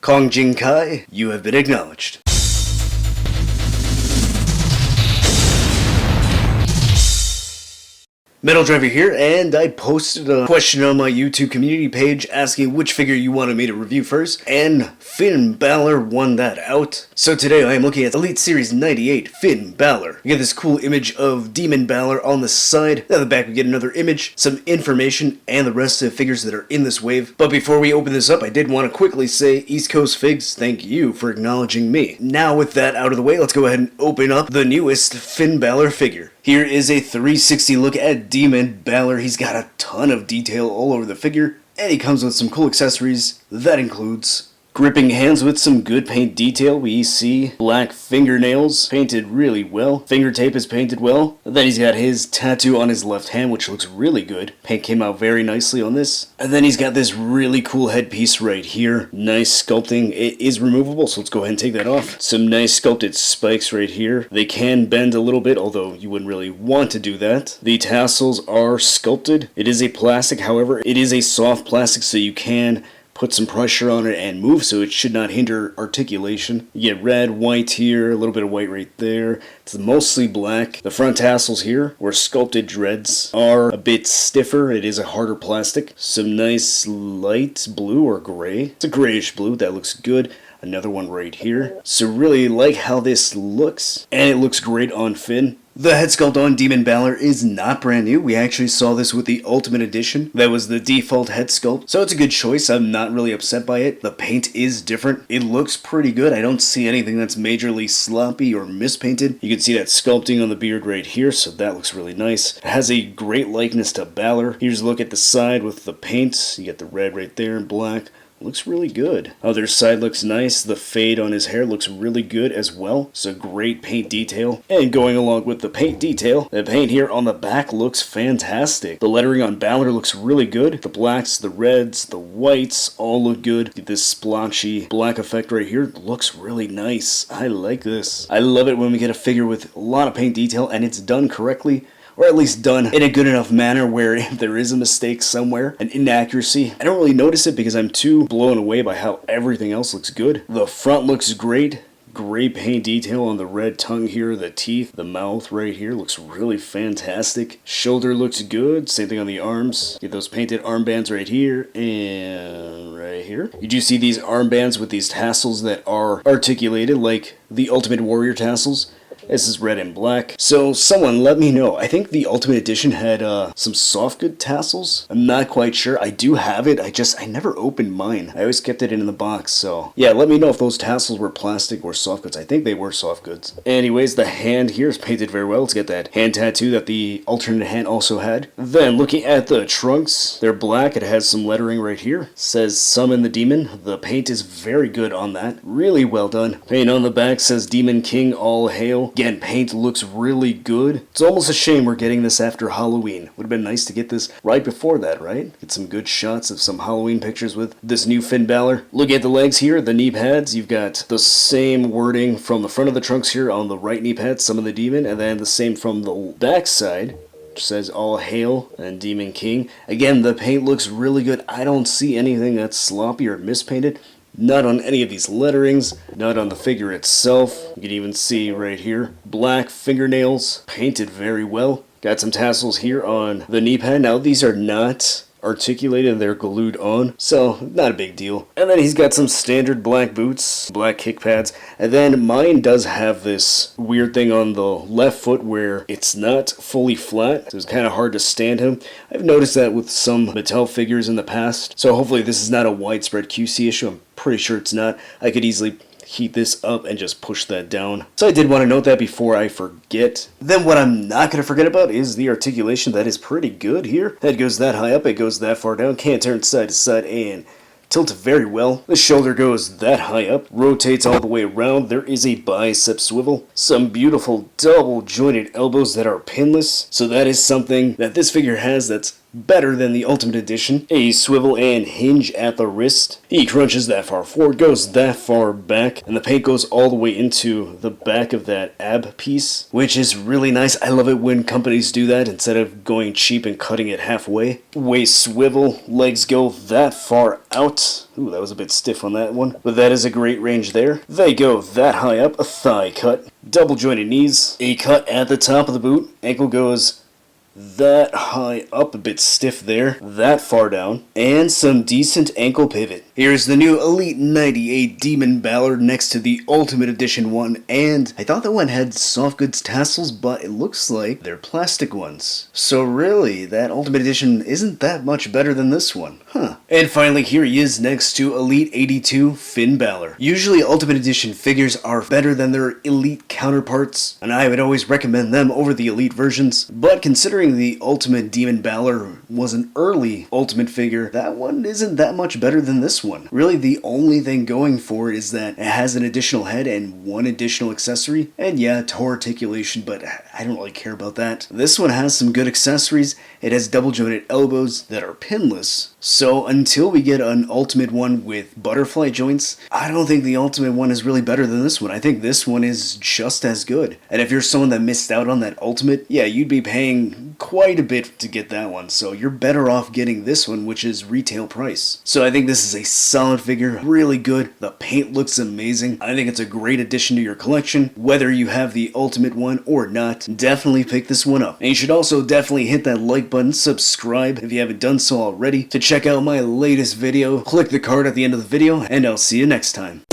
Kong Jin Kai, you have been acknowledged. Metal Driver here, and I posted a question on my YouTube community page asking which figure you wanted me to review first, and Finn Balor won that out. So today I am looking at Elite Series 98 Finn Balor. We get this cool image of Demon Balor on the side. At the back we get another image, some information, and the rest of the figures that are in this wave. But before we open this up, I did want to quickly say, East Coast Figs, thank you for acknowledging me. Now with that out of the way, let's go ahead and open up the newest Finn Balor figure. Here is a 360 look at Demon Balor. He's got a ton of detail all over the figure, and he comes with some cool accessories. That includes gripping hands with some good paint detail. We see black fingernails painted really well. Finger tape is painted well. Then he's got his tattoo on his left hand, which looks really good. Paint came out very nicely on this. And then he's got this really cool headpiece right here. Nice sculpting. It is removable, so let's go ahead and take that off. Some nice sculpted spikes right here. They can bend a little bit, although you wouldn't really want to do that. The tassels are sculpted. It is a plastic, however, it is a soft plastic, so you can put some pressure on it and move, so it should not hinder articulation. You get red, white here, a little bit of white right there. It's mostly black. The front tassels here, where sculpted dreads, are a bit stiffer. It is a harder plastic. Some nice light blue or gray. It's a grayish blue. That looks good. Another one right here. So really like how this looks, and it looks great on Finn. The head sculpt on Demon Balor is not brand new. We actually saw this with the Ultimate Edition. That was the default head sculpt, so it's a good choice. I'm not really upset by it. The paint is different. It looks pretty good. I don't see anything that's majorly sloppy or mispainted. You can see that sculpting on the beard right here, so that looks really nice. It has a great likeness to Balor. Here's a look at the side with the paint. You get the red right there and black. Looks really good. Other side looks nice. The fade on his hair looks really good as well. So great paint detail. And going along with the paint detail, the paint here on the back looks fantastic. The lettering on Balor looks really good. The blacks, the reds, the whites all look good. Get this splotchy black effect right here. Looks really nice. I like this. I love it when we get a figure with a lot of paint detail and it's done correctly. Or at least done in a good enough manner where if there is a mistake somewhere, an inaccuracy, I don't really notice it because I'm too blown away by how everything else looks good. The front looks great. Great paint detail on the red tongue here, the teeth, the mouth right here looks really fantastic. Shoulder looks good, same thing on the arms. Get those painted armbands right here and right here. You do see these armbands with these tassels that are articulated like the Ultimate Warrior tassels. This is red and black. So someone let me know. I think the Ultimate Edition had some soft good tassels. I'm not quite sure. I do have it. I never opened mine. I always kept it in the box. So yeah, let me know if those tassels were plastic or soft goods. I think they were soft goods. Anyways, the hand here is painted very well. Let's get that hand tattoo that the alternate hand also had. Then looking at the trunks, they're black. It has some lettering right here. It says Summon the Demon. The paint is very good on that. Really well done. Paint on the back says Demon King All Hail. Again, paint looks really good. It's almost a shame we're getting this after Halloween. Would have been nice to get this right before that, right? Get some good shots of some Halloween pictures with this new Finn Balor. Look at the legs here, the knee pads. You've got the same wording from the front of the trunks here on the right knee pad, Summon the Demon, and then the same from the back side. Says All Hail and Demon King. Again, the paint looks really good. I don't see anything that's sloppy or mispainted. Not on any of these letterings, not on the figure itself. You can even see right here, black fingernails, painted very well. Got some tassels here on the knee pad. Now these are not articulated, they're glued on, so not a big deal. And then he's got some standard black boots, black kick pads, and then mine does have this weird thing on the left foot where it's not fully flat, so it's kind of hard to stand him. I've noticed that with some Mattel figures in the past, so hopefully this is not a widespread QC issue. I'm pretty sure it's not. I could easily heat this up and just push that down. So I did want to note that before I forget. Then what I'm not going to forget about is the articulation. That is pretty good here. Head goes that high up, it goes that far down, can't turn side to side, and tilts very well. The shoulder goes that high up, rotates all the way around. There is a bicep swivel. Some beautiful double jointed elbows that are pinless. So that is something that this figure has that's better than the Ultimate Edition. A swivel and hinge at the wrist. He crunches that far forward, goes that far back, and the paint goes all the way into the back of that ab piece, which is really nice. I love it when companies do that instead of going cheap and cutting it halfway. Waist swivel, legs go that far out. Ooh, that was a bit stiff on that one, but that is a great range there. They go that high up, a thigh cut, double jointed knees, a cut at the top of the boot, ankle goes that high up, a bit stiff there, that far down, and some decent ankle pivot. Here's the new Elite 98 Demon Balor next to the Ultimate Edition one, and I thought that one had soft goods tassels, but it looks like they're plastic ones. So really, that Ultimate Edition isn't that much better than this one. Huh. And finally, here he is next to Elite 82 Finn Balor. Usually Ultimate Edition figures are better than their Elite counterparts, and I would always recommend them over the Elite versions, but considering the Ultimate Demon Balor was an early Ultimate figure, that one isn't that much better than this one. Really, the only thing going for it is that it has an additional head and one additional accessory, and yeah, toe articulation, but I don't really care about that. This one has some good accessories. It has double jointed elbows that are pinless, so until we get an Ultimate one with butterfly joints, I don't think the Ultimate one is really better than this one. I think this one is just as good. And if you're someone that missed out on that Ultimate, yeah, you'd be paying quite a bit to get that one, so you're better off getting this one, which is retail price. So I think this is a solid figure, really good. The paint looks amazing. I think it's a great addition to your collection. Whether you have the Ultimate one or not, definitely pick this one up. And you should also definitely hit that like button, subscribe if you haven't done so already. To check out my latest video, click the card at the end of the video, and I'll see you next time.